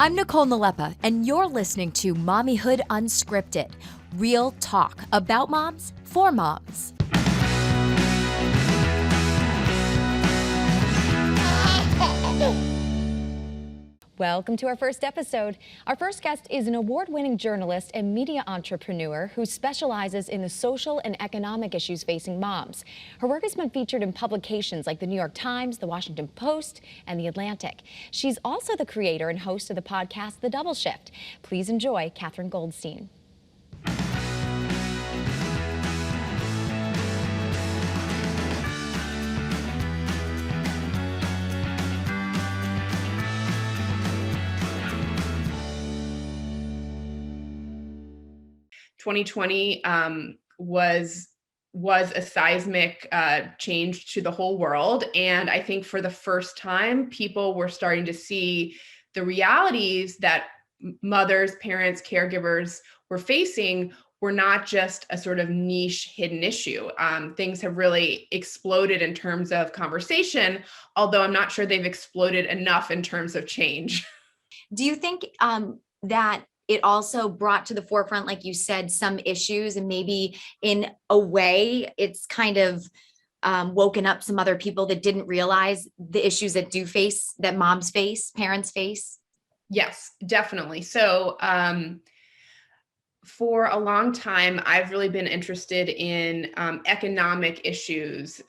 I'm Nicole Nalepa, and you're listening to Mommyhood Unscripted, real talk about moms for moms. Welcome to our first episode. Our first guest is an award-winning journalist and media entrepreneur who specializes in the social and economic issues facing moms. Her work has been featured in publications like the New York Times, the Washington Post, and the Atlantic. She's also the creator and host of the podcast, The Double Shift. Please enjoy Katherine Goldstein. Was a seismic change to the whole world. And I think for the first time, people were starting to see the realities that mothers, parents, caregivers were facing were not just a sort of niche hidden issue. Things have really exploded in terms of conversation, although I'm not sure they've exploded enough in terms of change. Do you think that it also brought to the forefront, like you said, some issues, and maybe in a way it's kind of woken up some other people that didn't realize the issues that moms face, parents face? Yes, definitely. So for a long time, I've really been interested in economic issues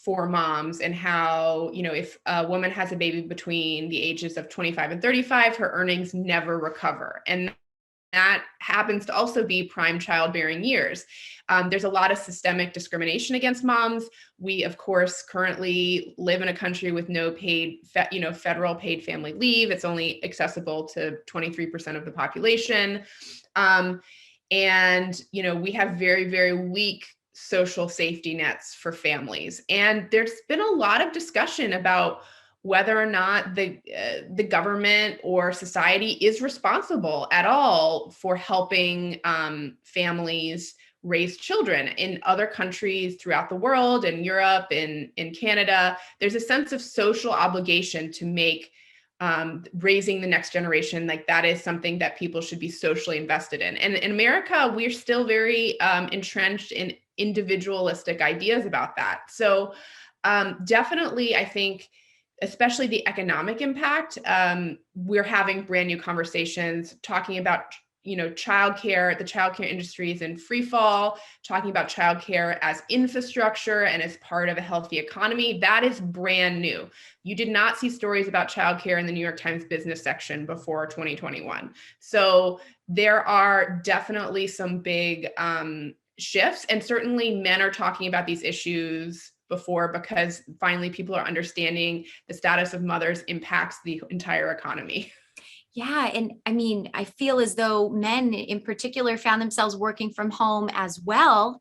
for moms, and how, if a woman has a baby between the ages of 25 and 35, her earnings never recover. And that happens to also be prime childbearing years. There's a lot of systemic discrimination against moms. We, of course, currently live in a country with no paid, federal paid family leave. It's only accessible to 23% of the population. And, we have very, very weak social safety nets for families. And there's been a lot of discussion about whether or not the government or society is responsible at all for helping families raise children. In other countries throughout the world, in Europe, in Canada, there's a sense of social obligation to make raising the next generation, like that is something that people should be socially invested in. And in America, we're still very entrenched in individualistic ideas about that. So definitely, I think, especially the economic impact, we're having brand new conversations talking about, childcare. The childcare industry is in free fall, talking about childcare as infrastructure and as part of a healthy economy. That is brand new. You did not see stories about childcare in the New York Times business section before 2021. So there are definitely some big shifts, and certainly men are talking about these issues before, because finally people are understanding the status of mothers impacts the entire economy. Yeah. And I mean, I feel as though men in particular found themselves working from home as well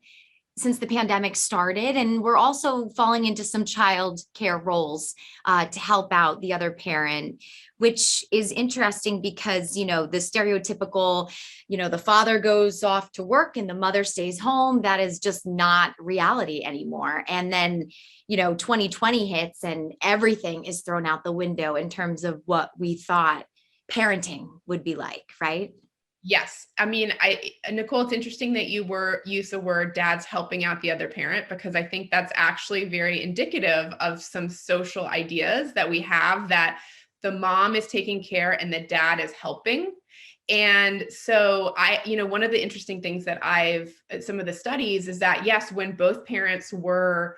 since the pandemic started. And we're also falling into some child care roles to help out the other parent, which is interesting because, the stereotypical, the father goes off to work and the mother stays home. That is just not reality anymore. And then, 2020 hits and everything is thrown out the window in terms of what we thought parenting would be like, right? Yes. I mean, Nicole, it's interesting that you use the word dad's helping out the other parent, because I think that's actually very indicative of some social ideas that we have, that the mom is taking care and the dad is helping. And so one of the interesting things that some of the studies is that, yes, when both parents were,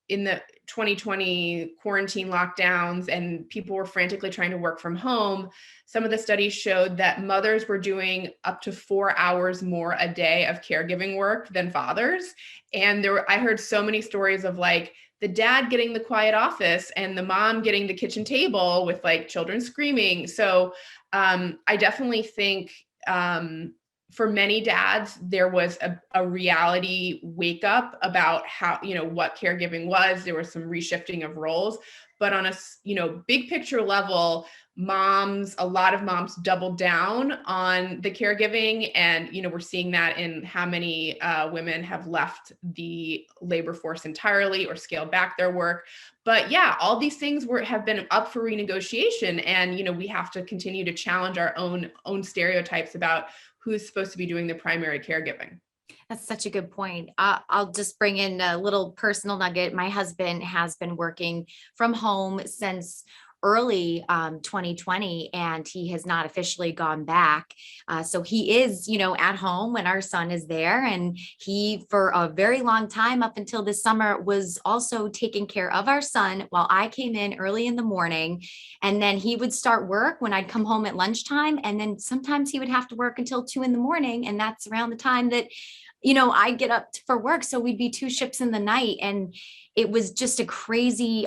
in the 2020 quarantine lockdowns and people were frantically trying to work from home, some of the studies showed that mothers were doing up to 4 hours more a day of caregiving work than fathers. And I heard so many stories of like the dad getting the quiet office and the mom getting the kitchen table with like children screaming. So I definitely think for many dads, there was a reality wake up about how, what caregiving was. There was some reshifting of roles, but on a, big picture level, a lot of moms doubled down on the caregiving. And, we're seeing that in how many women have left the labor force entirely or scaled back their work. But yeah, all these things have been up for renegotiation. And, we have to continue to challenge our own stereotypes about who's supposed to be doing the primary caregiving. That's such a good point. I'll just bring in a little personal nugget. My husband has been working from home since early 2020, and he has not officially gone back. So he is, at home when our son is there. And he, for a very long time, up until this summer, was also taking care of our son while I came in early in the morning. And then he would start work when I'd come home at lunchtime. And then sometimes he would have to work until 2 a.m. And that's around the time that I get up for work. So we'd be 2 shifts in the night. And it was just a crazy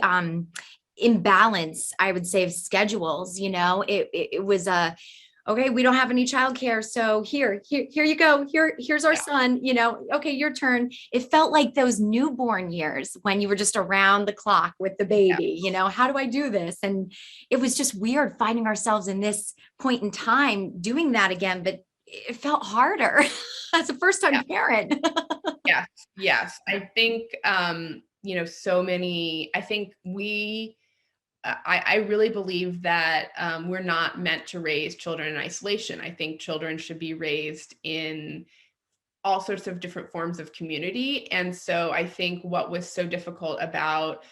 imbalance, I would say, of schedules. It was okay, we don't have any childcare. So here you go. Here's our son, okay, your turn. It felt like those newborn years when you were just around the clock with the baby, how do I do this? And it was just weird finding ourselves in this point in time doing that again, but it felt harder as a first-time parent. Yes. I think, I really believe that we're not meant to raise children in isolation. I think children should be raised in all sorts of different forms of community. And so I think what was so difficult about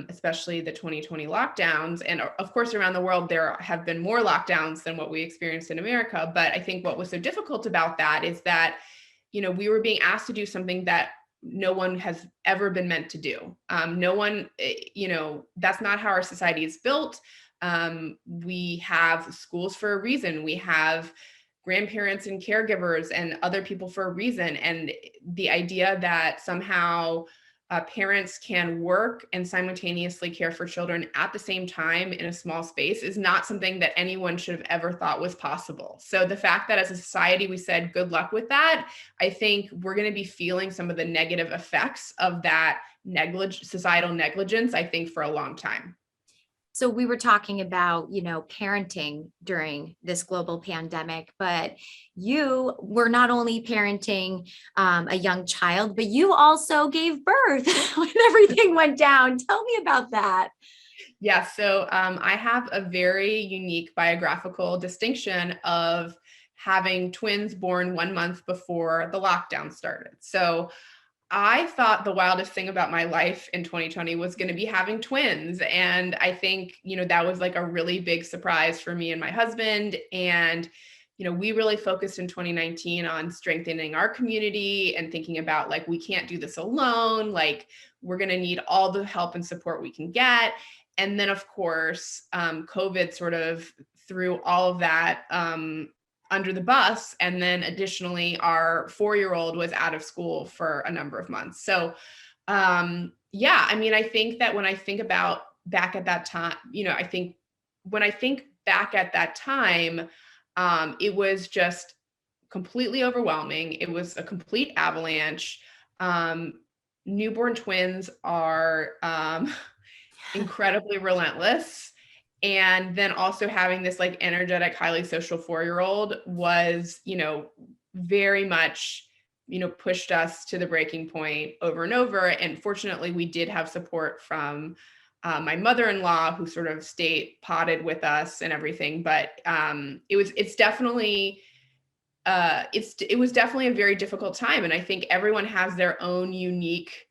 especially the 2020 lockdowns, and of course around the world there have been more lockdowns than what we experienced in America. But I think what was so difficult about that is that, we were being asked to do something that no one has ever been meant to do. No one, that's not how our society is built. We have schools for a reason. We have grandparents and caregivers and other people for a reason. And the idea that somehow parents can work and simultaneously care for children at the same time in a small space is not something that anyone should have ever thought was possible. So the fact that as a society we said, good luck with that, I think we're going to be feeling some of the negative effects of that societal negligence, I think, for a long time. So we were talking about, parenting during this global pandemic, but you were not only parenting a young child, but you also gave birth when everything went down. Tell me about that. Yeah, so I have a very unique biographical distinction of having twins born 1 month before the lockdown started. So I thought the wildest thing about my life in 2020 was going to be having twins. And I think, that was like a really big surprise for me and my husband. And, we really focused in 2019 on strengthening our community and thinking about like, we can't do this alone. Like, we're going to need all the help and support we can get. And then, of course, COVID sort of threw all of that under the bus. And then additionally, our 4-year-old was out of school for a number of months. So I think that when I think back at that time, it was just completely overwhelming. It was a complete avalanche. Newborn twins are incredibly relentless. And then also having this like energetic, highly social 4-year-old was, very much, pushed us to the breaking point over and over. And fortunately, we did have support from my mother-in-law, who sort of stayed potted with us and everything. But it was definitely a very difficult time. And I think everyone has their own unique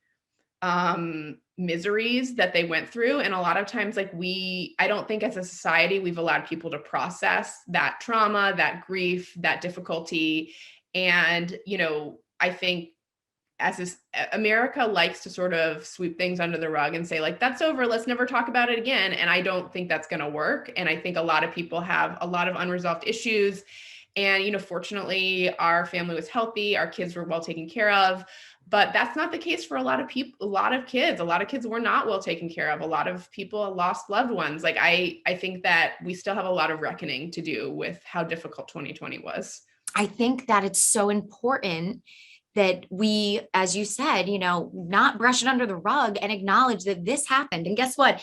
miseries that they went through. And a lot of times, like I don't think as a society, we've allowed people to process that trauma, that grief, that difficulty. And, I think America likes to sort of sweep things under the rug and say like, that's over, let's never talk about it again. And I don't think that's going to work. And I think a lot of people have a lot of unresolved issues. And, fortunately, our family was healthy. Our kids were well taken care of. But that's not the case for a lot of people, a lot of kids were not well taken care of. A lot of people lost loved ones. Like, I think that we still have a lot of reckoning to do with how difficult 2020 was. I think that it's so important that we, as you said, not brush it under the rug and acknowledge that this happened. And guess what?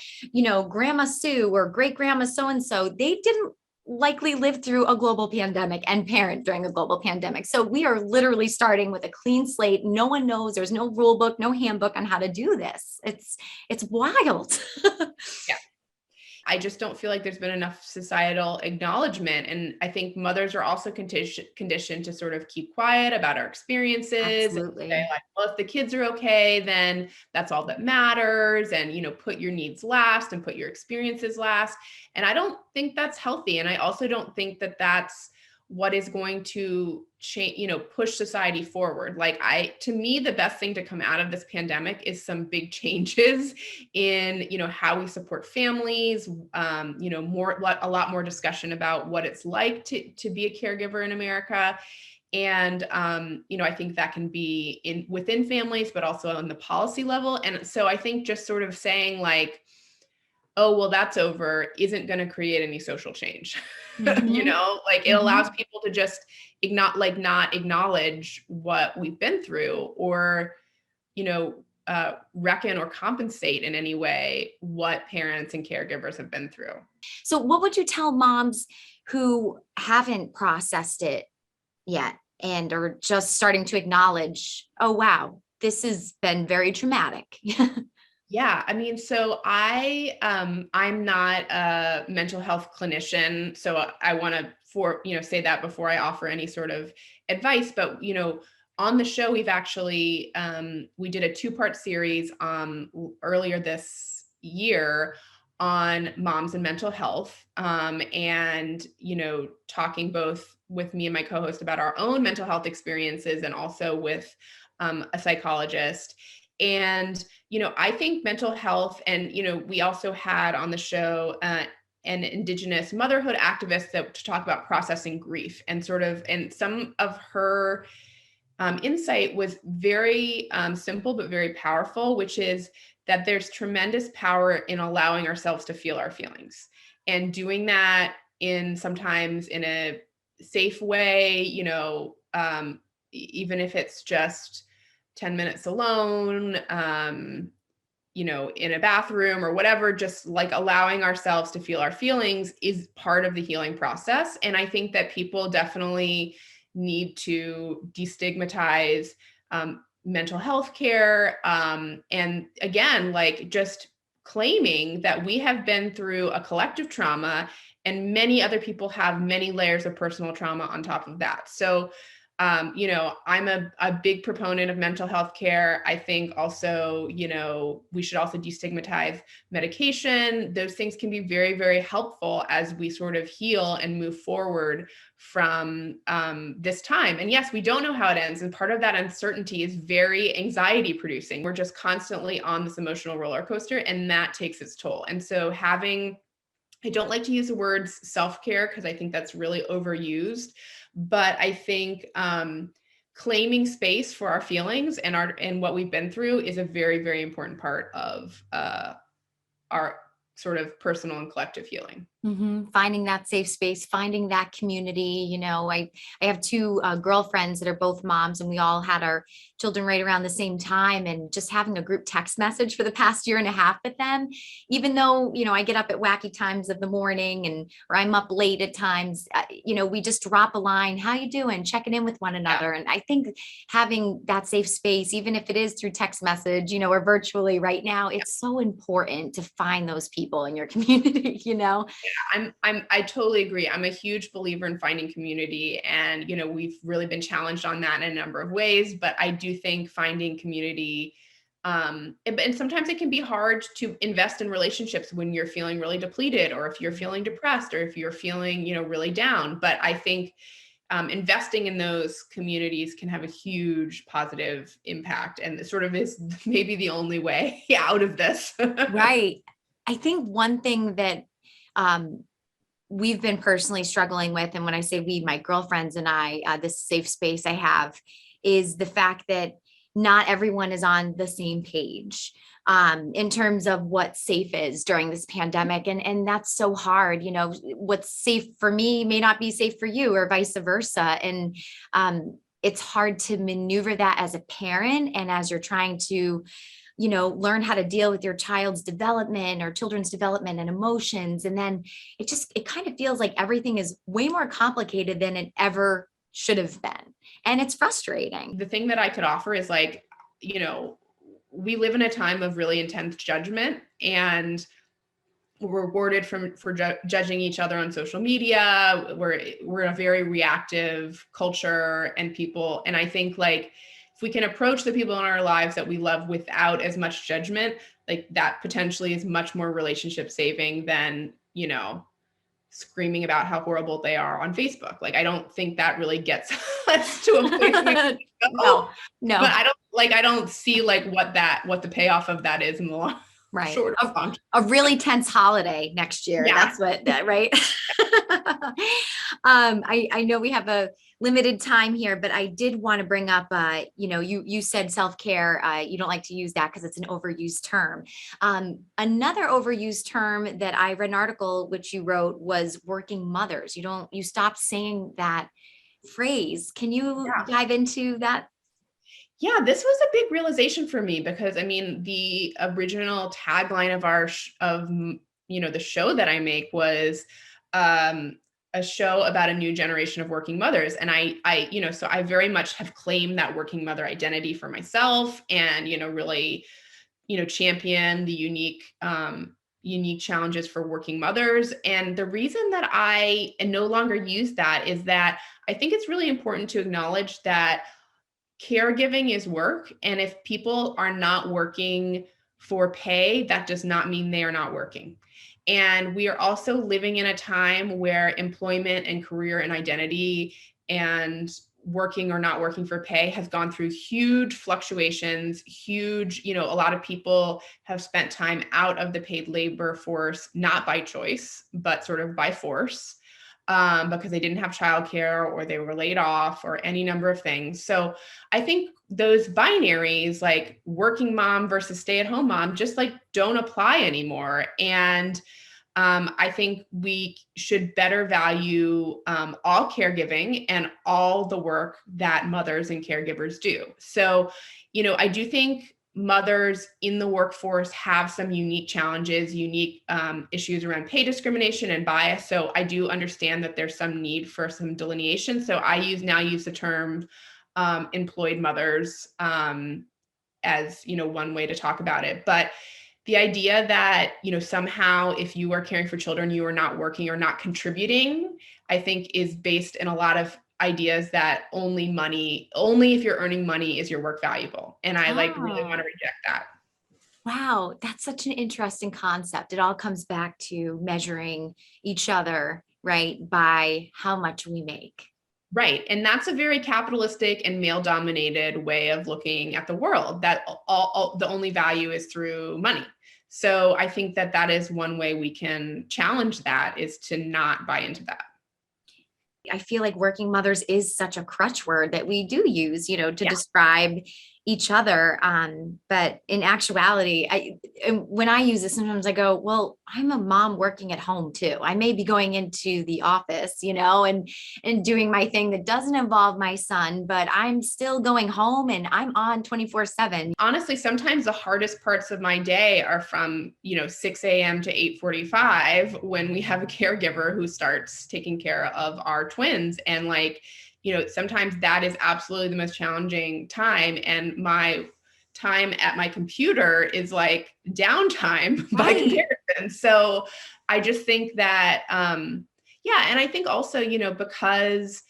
Grandma Sue or great grandma so-and-so, they didn't likely live through a global pandemic and parent during a global pandemic. So we are literally starting with a clean slate. No one knows, there's no rule book, no handbook on how to do this. It's wild. Yeah. I just don't feel like there's been enough societal acknowledgement. And I think mothers are also conditioned to sort of keep quiet about our experiences. Absolutely. And say like, well, if the kids are okay, then that's all that matters. And, put your needs last and put your experiences last. And I don't think that's healthy. And I also don't think that that's what is going to change, push society forward. To me, the best thing to come out of this pandemic is some big changes in, how we support families, a lot more discussion about what it's like to be a caregiver in America. And, I think that can be within families, but also on the policy level. And so I think just sort of saying like, oh, well, that's over, isn't going to create any social change. Mm-hmm. It allows people to just not acknowledge what we've been through or, reckon or compensate in any way what parents and caregivers have been through. So what would you tell moms who haven't processed it yet and are just starting to acknowledge, oh, wow, this has been very traumatic? Yeah. I mean, so I'm not a mental health clinician, so I want to say that before I offer any sort of advice, but, on the show, we've actually, we did a 2-part series, earlier this year on moms and mental health, and, talking both with me and my co-host about our own mental health experiences and also with, a psychologist. And, I think mental health and, we also had on the show an Indigenous motherhood activist to talk about processing grief and some of her insight was very simple, but very powerful, which is that there's tremendous power in allowing ourselves to feel our feelings and doing that sometimes in a safe way, even if it's just 10 minutes alone, in a bathroom or whatever, just like allowing ourselves to feel our feelings is part of the healing process. And I think that people definitely need to destigmatize mental health care. And again, just claiming that we have been through a collective trauma and many other people have many layers of personal trauma on top of that. So I'm a big proponent of mental health care. I think also, we should also destigmatize medication. Those things can be very, very helpful as we sort of heal and move forward from this time. And yes, we don't know how it ends. And part of that uncertainty is very anxiety producing. We're just constantly on this emotional roller coaster and that takes its toll. And so I don't like to use the words self-care because I think that's really overused. But I think claiming space for our feelings and what we've been through is a very, very important part of our sort of personal and collective healing. Mm-hmm. Finding that safe space, finding that community. I have 2 girlfriends that are both moms and we all had our children right around the same time, and just having a group text message for the past year and a half with them, even though, I get up at wacky times of the morning or I'm up late at times, we just drop a line, how you doing? Checking in with one another. Yeah. And I think having that safe space, even if it is through text message, or virtually right now, it's so important to find those people in your community, Yeah, I totally agree. I'm a huge believer in finding community and, we've really been challenged on that in a number of ways, but I do think finding community, and sometimes it can be hard to invest in relationships when you're feeling really depleted or if you're feeling depressed or if you're feeling, really down. But I think investing in those communities can have a huge positive impact and it sort of is maybe the only way out of this. Right. I think one thing that we've been personally struggling with, and when I say we, my girlfriends and I, this safe space I have, is the fact that not everyone is on the same page in terms of what safe is during this pandemic. And that's so hard. What's safe for me may not be safe for you or vice versa. And it's hard to maneuver that as a parent and as you're trying to, learn how to deal with your child's development or children's development and emotions. And then it kind of feels like everything is way more complicated than it ever should have been. And it's frustrating. The thing that I could offer is like, we live in a time of really intense judgment, and we're rewarded for judging each other on social media. We're in a very reactive culture and people. And I think like, if we can approach the people in our lives that we love without as much judgment, like that potentially is much more relationship saving than, screaming about how horrible they are on Facebook. Like, I don't think that really gets us to a place where No. But I don't see like what the payoff of that is in the long Right. short A really tense holiday next year. Yeah. That's right. I know we have a limited time here, but I did want to bring up, you said self-care. You don't like to use that because it's an overused term. Another overused term that I read an article which you wrote was working mothers. You stopped saying that phrase. Can you dive into that? Yeah, this was a big realization for me because I mean, the original tagline of the show that I make was a show about a new generation of working mothers. And so I very much have claimed that working mother identity for myself and, really, champion the unique challenges for working mothers. And the reason that I no longer use that is that I think it's really important to acknowledge that caregiving is work. And if people are not working for pay, that does not mean they are not working. And we are also living in a time where employment and career and identity and working or not working for pay has gone through huge fluctuations, a lot of people have spent time out of the paid labor force, not by choice, but sort of by force. Because they didn't have childcare or they were laid off or any number of things. So I think those binaries like working mom versus stay-at-home mom just like don't apply anymore. And I think we should better value all caregiving and all the work that mothers and caregivers do. So, I do think mothers in the workforce have some unique challenges, unique issues around pay discrimination and bias. So I do understand that there's some need for some delineation. So I now use the term employed mothers as, one way to talk about it. But the idea that, somehow if you are caring for children, you are not working or not contributing, I think is based in a lot of ideas that only if you're earning money is your work valuable. And I really want to reject that. Wow, that's such an interesting concept. It all comes back to measuring each other, right, by how much we make. Right. And that's a very capitalistic and male-dominated way of looking at the world, that the only value is through money. So I think that is one way we can challenge that, is to not buy into that. I feel like working mothers is such a crutch word that we do use, to describe each other. But in actuality, when I use it, sometimes I go, well, I'm a mom working at home too. I may be going into the office, and doing my thing that doesn't involve my son, but I'm still going home and I'm on 24/7. Honestly, sometimes the hardest parts of my day are from, 6 a.m. to 8:45 when we have a caregiver who starts taking care of our twins. And sometimes that is absolutely the most challenging time. And my time at my computer is like downtime by comparison. So I just think that, and I think also, because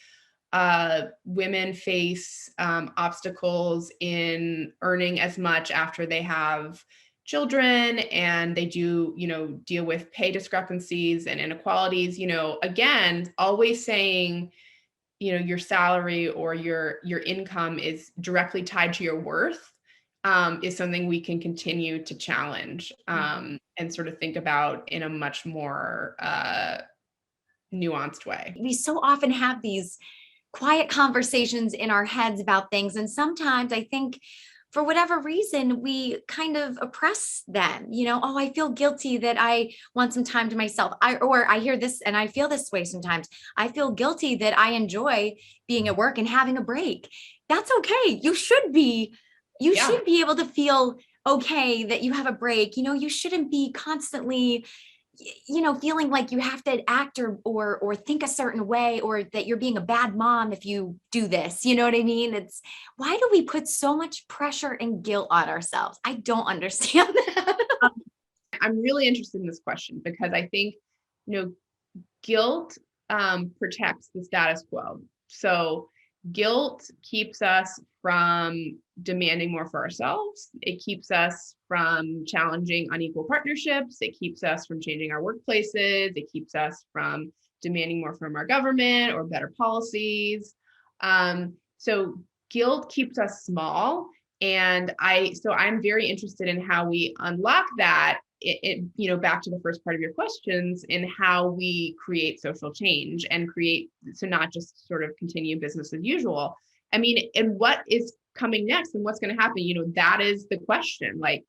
women face obstacles in earning as much after they have children, and they do, deal with pay discrepancies and inequalities, again, always saying, your salary or your income is directly tied to your worth, is something we can continue to challenge and sort of think about in a much more nuanced way. We so often have these quiet conversations in our heads about things. And sometimes I think for whatever reason, we kind of oppress them, oh, I feel guilty that I want some time to myself. Or I hear this and I feel this way sometimes. I feel guilty that I enjoy being at work and having a break. That's okay. You should be able to feel okay that you have a break. You shouldn't be constantly feeling like you have to act or think a certain way, or that you're being a bad mom if you do this. You know what I mean? It's, why do we put so much pressure and guilt on ourselves? I don't understand that. I'm really interested in this question because I think, guilt protects the status quo. So guilt keeps us from demanding more for ourselves. It keeps us from challenging unequal partnerships. It keeps us from changing our workplaces. It keeps us from demanding more from our government or better policies. So guilt keeps us small. And I'm very interested in how we unlock that, back to the first part of your questions, in how we create social change and not just sort of continue business as usual. I mean, and what is coming next and what's going to happen, that is the question. Like,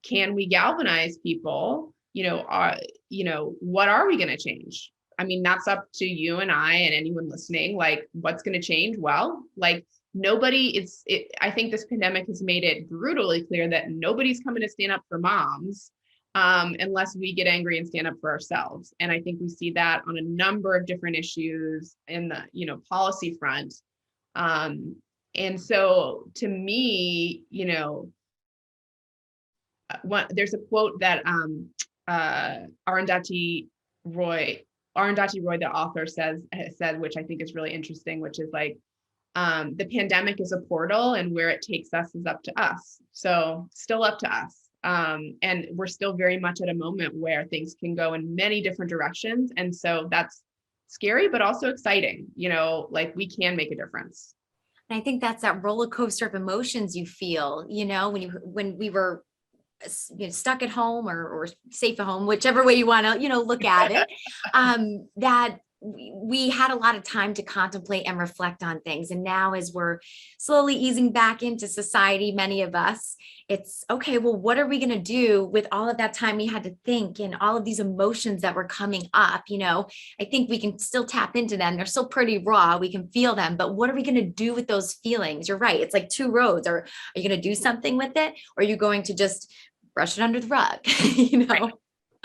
can we galvanize people? What are we going to change? I mean, that's up to you and I and anyone listening. Like, what's going to change? Well, like, I think this pandemic has made it brutally clear that nobody's coming to stand up for moms unless we get angry and stand up for ourselves. And I think we see that on a number of different issues in the, policy front. And so to me, there's a quote that Arundhati Roy, the author, said, which I think is really interesting, which is like, the pandemic is a portal and where it takes us is up to us. So still up to us. And we're still very much at a moment where things can go in many different directions. And so that's scary, but also exciting, like we can make a difference. And I think that's that roller coaster of emotions you feel, when we were stuck at home or safe at home, whichever way you want to, look at it, that we had a lot of time to contemplate and reflect on things. And now, as we're slowly easing back into society, many of us, it's okay, well, what are we going to do with all of that time we had to think and all of these emotions that were coming up? I think we can still tap into them. They're still pretty raw. We can feel them, but what are we going to do with those feelings? You're right. It's like two roads. Are you going to do something with it? Or are you going to just brush it under the rug? Right.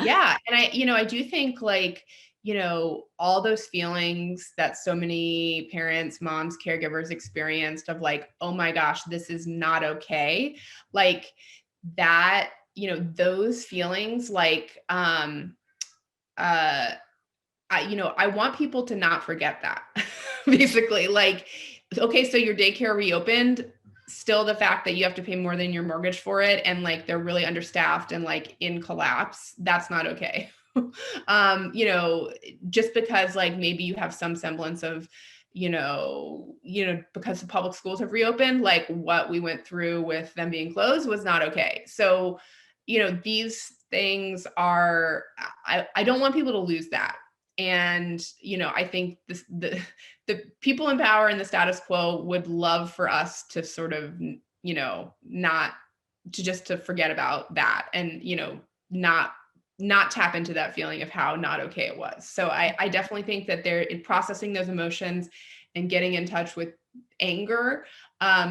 Yeah. And I do think, like, all those feelings that so many parents, moms, caregivers experienced of like, oh my gosh, this is not okay. Like that, those feelings, like, I want people to not forget that basically. Like, okay, so your daycare reopened, still the fact that you have to pay more than your mortgage for it. And like, they're really understaffed and like in collapse, that's not okay. Just because like maybe you have some semblance of, because the public schools have reopened, like what we went through with them being closed was not okay. So, these things are, I don't want people to lose that. And, I think the people in power and the status quo would love for us to sort of, not to just to forget about that and, not tap into that feeling of how not okay it was. So I definitely think that they're in processing those emotions and getting in touch with anger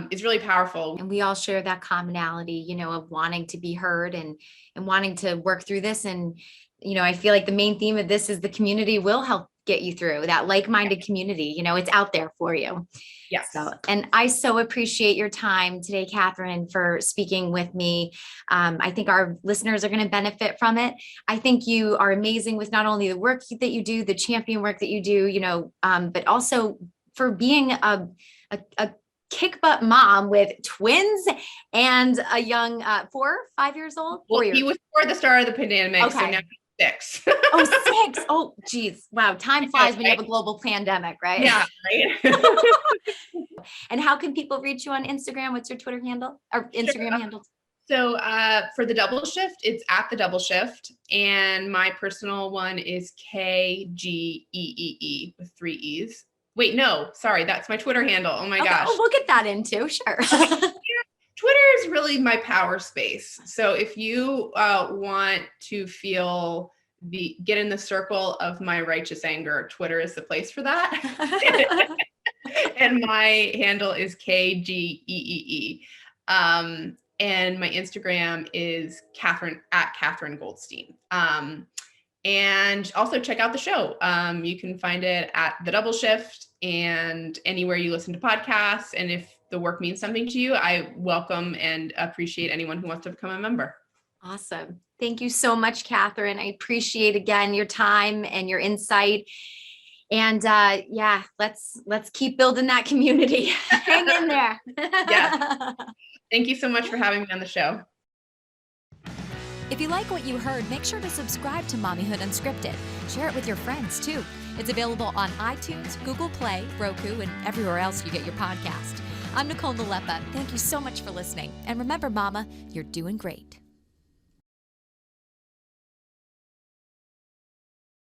is really powerful. And we all share that commonality, of wanting to be heard and wanting to work through this. And, I feel like the main theme of this is the community will help get you through that, like-minded community, it's out there for you. Yes. So, and I so appreciate your time today, Katherine, for speaking with me. I think our listeners are going to benefit from it. I think you are amazing with not only the work that you do, the champion work that you do, but also for being a kick butt mom with twins and a young 5 years old. Well, he was 4 at the start of the pandemic, okay. So now he's 6. Oh, 6. Oh, geez. Wow. Time flies when you have a global pandemic, right? Yeah. Right. And how can people reach you on Instagram? What's your Twitter handle or Instagram handle? So for the Double Shift, it's at the Double Shift. And my personal one is KGEEE with 3 E's. Wait, no, sorry. That's my Twitter handle. Oh my gosh. Oh, we'll get that in too. Sure. Twitter is really my power space. So if you want to get in the circle of my righteous anger, Twitter is the place for that. And my handle is KGEEE. And my Instagram is Katherine Goldstein. And also check out the show. You can find it at The Double Shift and anywhere you listen to podcasts. And if the work means something to you, I welcome and appreciate anyone who wants to become a member. Awesome. Thank you so much, Katherine. I appreciate, again, your time and your insight. And let's keep building that community. Hang in there. Yeah. Thank you so much for having me on the show. If you like what you heard, make sure to subscribe to Mommyhood Unscripted. Share it with your friends, too. It's available on iTunes, Google Play, Roku, and everywhere else you get your podcast. I'm Nicole Nalepa. Thank you so much for listening. And remember, Mama, you're doing great.